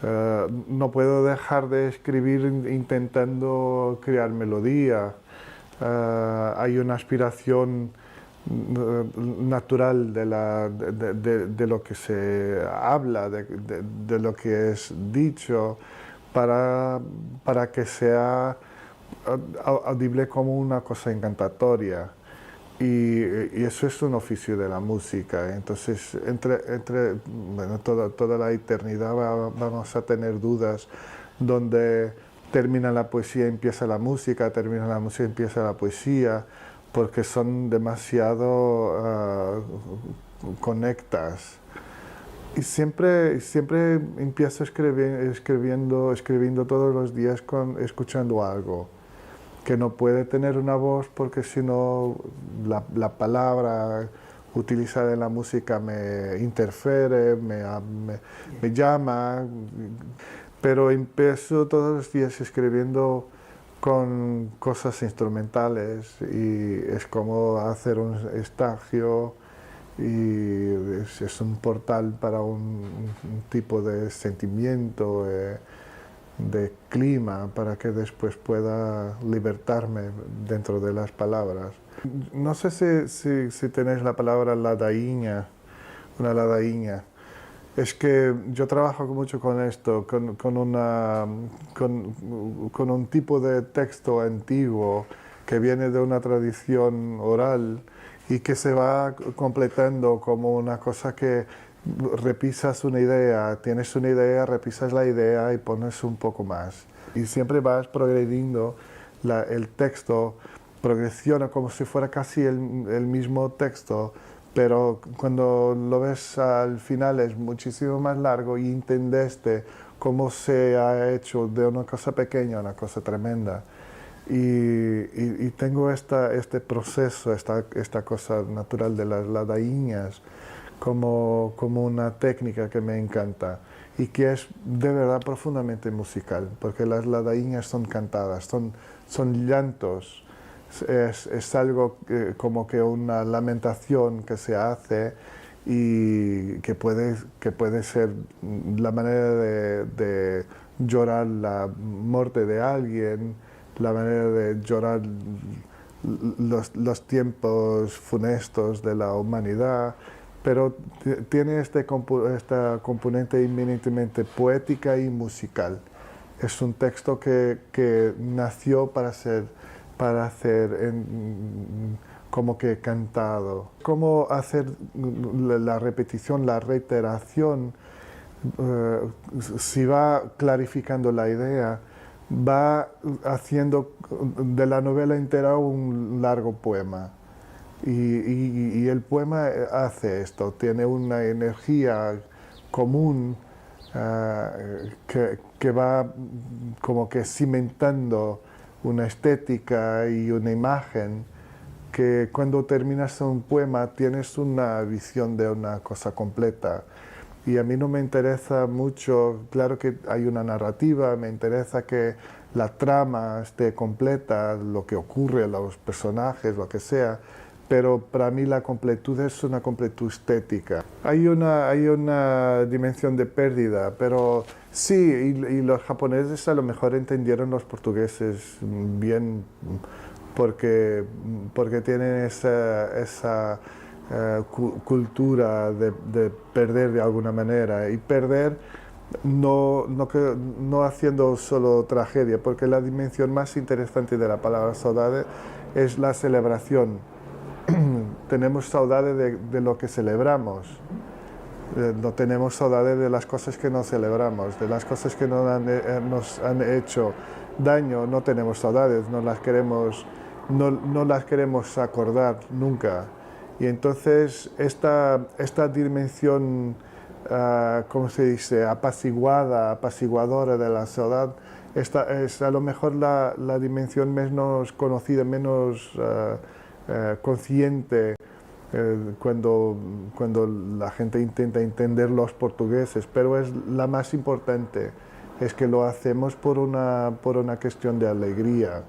No puedo dejar de escribir intentando crear melodía. Hay una aspiración natural de lo que se habla, de lo que es dicho, para que sea audible como una cosa encantatoria. Y eso es un oficio de la música. Entonces, bueno, toda la eternidad vamos a tener dudas donde termina la poesía, empieza la música, termina la música, empieza la poesía, porque son demasiado conectas. Y siempre empiezo escribiendo todos los días escuchando algo que no puede tener una voz porque si no la palabra utilizada en la música me interfiere, me llama, pero empiezo todos los días escribiendo con cosas instrumentales y es como hacer un estagio y es un portal para un tipo de sentimiento, de clima, para que después pueda libertarme dentro de las palabras. No sé si tenéis la palabra ladainha, una ladainha. Es que yo trabajo mucho con esto, con un tipo de texto antiguo que viene de una tradición oral y que se va completando como una cosa que repisas una idea, tienes una idea, repisas la idea y pones un poco más. Y siempre vas progrediendo, el texto progresiona como si fuera casi el mismo texto, pero cuando lo ves al final es muchísimo más largo y entendeste cómo se ha hecho de una cosa pequeña a una cosa tremenda. Y tengo este proceso, esta cosa natural de las ladainhas como una técnica que me encanta y que es de verdad profundamente musical, porque las ladainhas son cantadas, son llantos, es algo como que una lamentación que se hace y que puede ser la manera de llorar la muerte de alguien, la manera de llorar los tiempos funestos de la humanidad, pero tiene esta componente inminentemente poética y musical. Es un texto que nació para ser como que cantado. Cómo hacer la repetición, la reiteración, si va clarificando la idea, va haciendo de la novela entera un largo poema. Y el poema hace esto, tiene una energía común que va como que cimentando una estética y una imagen que cuando terminas un poema tienes una visión de una cosa completa. Y a mí no me interesa mucho, claro que hay una narrativa, me interesa que la trama esté completa, lo que ocurre, los personajes, lo que sea, pero para mí la completud es una completud estética. Hay una dimensión de pérdida, pero sí, y los japoneses a lo mejor entendieron los portugueses bien, porque tienen esa cultura de perder de alguna manera, y perder no haciendo solo tragedia, porque la dimensión más interesante de la palabra saudade es la celebración. Tenemos saudade de lo que celebramos, no tenemos saudade de las cosas que no celebramos, de las cosas que nos han hecho daño, no tenemos saudades, no las queremos acordar nunca. Y entonces esta dimensión, ¿cómo se dice?, apaciguadora de la saudade, esta es a lo mejor la dimensión menos conocida, menos consciente cuando la gente intenta entender los portugueses, pero es la más importante, es que lo hacemos por una cuestión de alegría.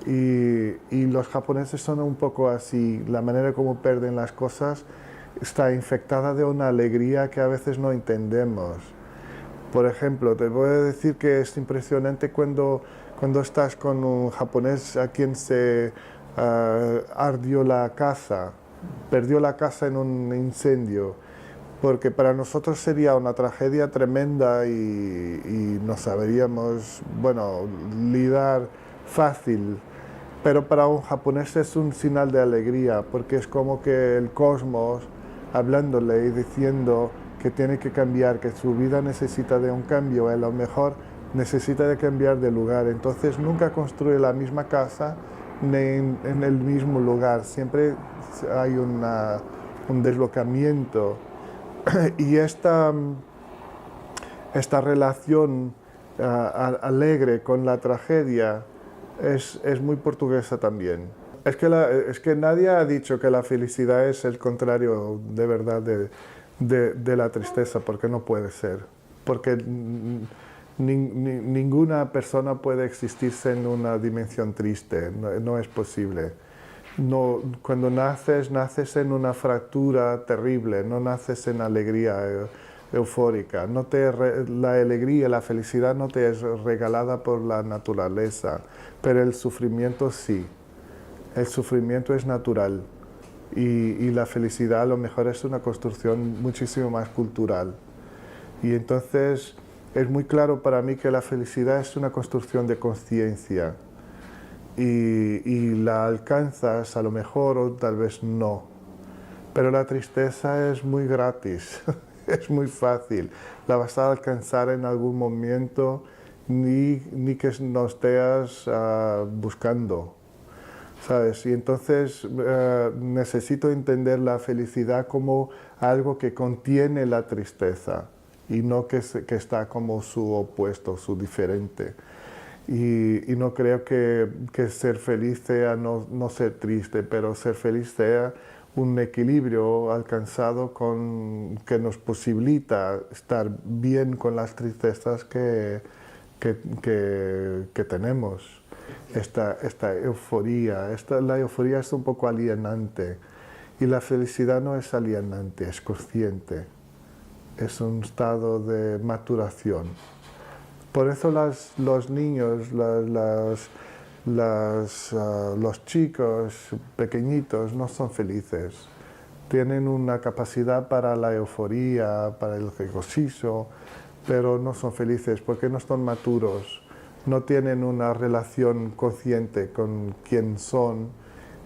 Y los japoneses son un poco así, la manera como pierden las cosas está infectada de una alegría que a veces no entendemos. Por ejemplo, te voy a decir que es impresionante cuando estás con un japonés a quien se ardió la casa, perdió la casa en un incendio, porque para nosotros sería una tragedia tremenda y no sabríamos, bueno, lidar fácil, pero para un japonés es un señal de alegría, porque es como que el cosmos hablándole y diciendo que tiene que cambiar, que su vida necesita de un cambio, a lo mejor necesita de cambiar de lugar, entonces nunca construye la misma casa ni en el mismo lugar, siempre hay un deslocamiento. Y esta relación alegre con la tragedia es muy portuguesa también. Es que nadie ha dicho que la felicidad es el contrario de verdad de la tristeza, porque no puede ser. Porque ninguna persona puede existirse en una dimensión triste, no es posible. No, cuando naces en una fractura terrible, no naces en alegría eufórica. La alegría, la felicidad no te es regalada por la naturaleza, pero el sufrimiento sí. El sufrimiento es natural y la felicidad a lo mejor es una construcción muchísimo más cultural. Y entonces es muy claro para mí que la felicidad es una construcción de conciencia. Y la alcanzas a lo mejor o tal vez no. Pero la tristeza es muy gratis, es muy fácil. La vas a alcanzar en algún momento ni que no estés buscando, ¿sabes? Y entonces necesito entender la felicidad como algo que contiene la tristeza y no que está como su opuesto, su diferente. Y no creo que ser feliz sea no ser triste, pero ser feliz sea un equilibrio alcanzado que nos posibilita estar bien con las tristezas que tenemos. Esta euforía, la euforía es un poco alienante y la felicidad no es alienante, es consciente, es un estado de maturación. Por eso los niños, los chicos pequeñitos no son felices. Tienen una capacidad para la euforía, para el regocijo, pero no son felices porque no son maturos, no tienen una relación consciente con quién son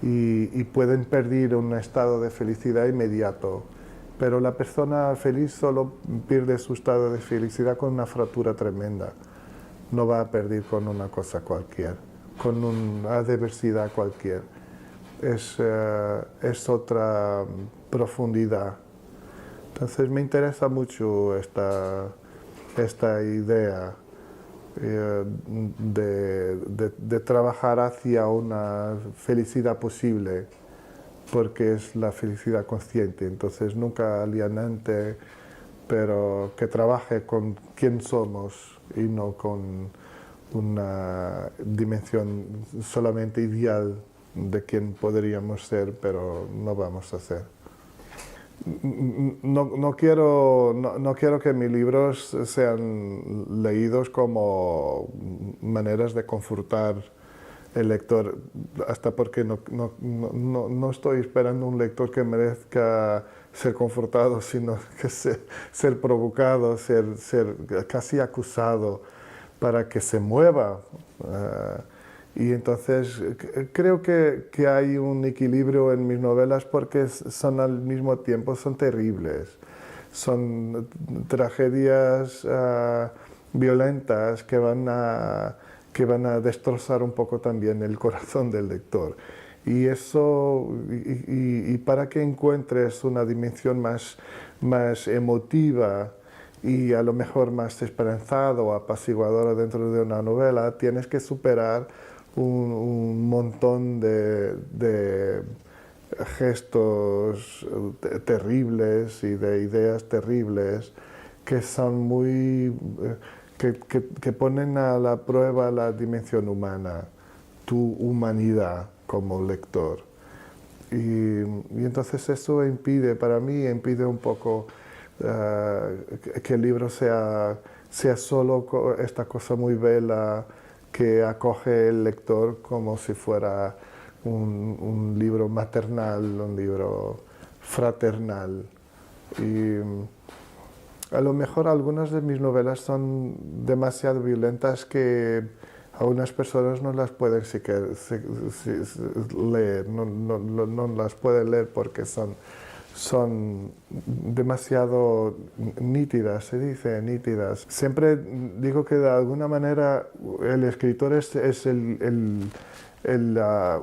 y pueden perder un estado de felicidad inmediato. Pero la persona feliz solo pierde su estado de felicidad con una fractura tremenda. No va a perder con una cosa cualquier, con una adversidad cualquier. Es otra profundidad. Entonces me interesa mucho esta idea de trabajar hacia una felicidad posible, porque es la felicidad consciente, entonces nunca alienante, pero que trabaje con quién somos y no con una dimensión solamente ideal de quién podríamos ser, pero no vamos a ser. No quiero que mis libros sean leídos como maneras de confortar el lector, hasta porque no estoy esperando un lector que merezca ser confortado, sino que ser provocado, ser casi acusado para que se mueva. Y entonces creo que hay un equilibrio en mis novelas porque son al mismo tiempo son terribles, son tragedias violentas que van a destrozar un poco también el corazón del lector. Y eso, y para que encuentres una dimensión más emotiva y a lo mejor más esperanzada o apaciguadora dentro de una novela, tienes que superar un montón de gestos terribles y de ideas terribles que son que ponen a la prueba la dimensión humana, tu humanidad como lector. Y entonces eso impide, para mí, impide un poco que el libro sea sea solo esta cosa muy bella que acoge el lector como si fuera un libro maternal, un libro fraternal. Y a lo mejor algunas de mis novelas son demasiado violentas que algunas personas no las pueden siquiera leer, no las pueden leer porque son demasiado nítidas, se dice, nítidas. Siempre digo que de alguna manera el escritor es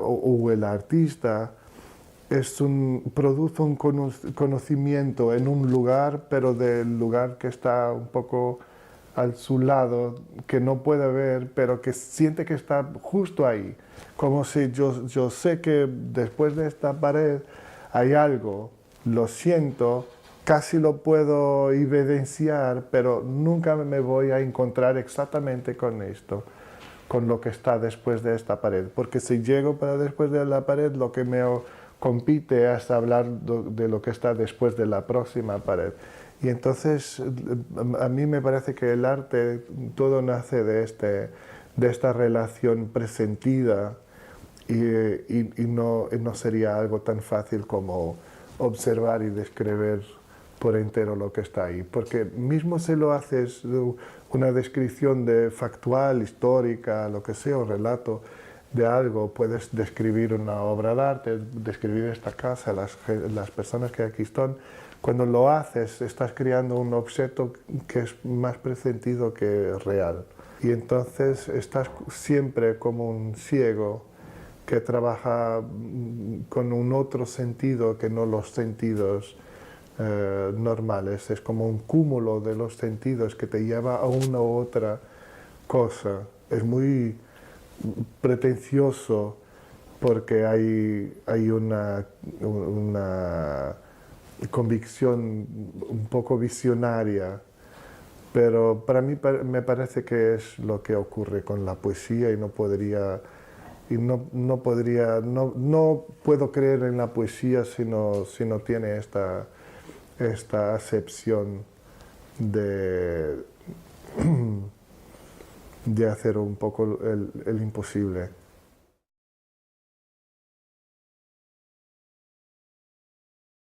o el artista produce un conocimiento en un lugar, pero del lugar que está un poco a su lado, que no puede ver, pero que siente que está justo ahí. Como si yo sé que después de esta pared hay algo, lo siento, casi lo puedo evidenciar, pero nunca me voy a encontrar exactamente con esto, con lo que está después de esta pared. Porque si llego para después de la pared, lo que me compite es hablar de lo que está después de la próxima pared. Y entonces a mí me parece que el arte todo nace de esta relación presentida y no sería algo tan fácil como observar y describir por entero lo que está ahí. Porque mismo si lo haces una descripción factual, histórica, lo que sea, un relato de algo, puedes describir una obra de arte, describir esta casa, las personas que aquí están. Cuando lo haces, estás creando un objeto que es más presentido que real. Y entonces estás siempre como un ciego que trabaja con un otro sentido que no los sentidos normales. Es como un cúmulo de los sentidos que te lleva a una u otra cosa. Es muy pretencioso porque hay una convicción un poco visionaria, pero para mí me parece que es lo que ocurre con la poesía y no puedo creer en la poesía si no tiene esta acepción de, de hacer un poco el imposible.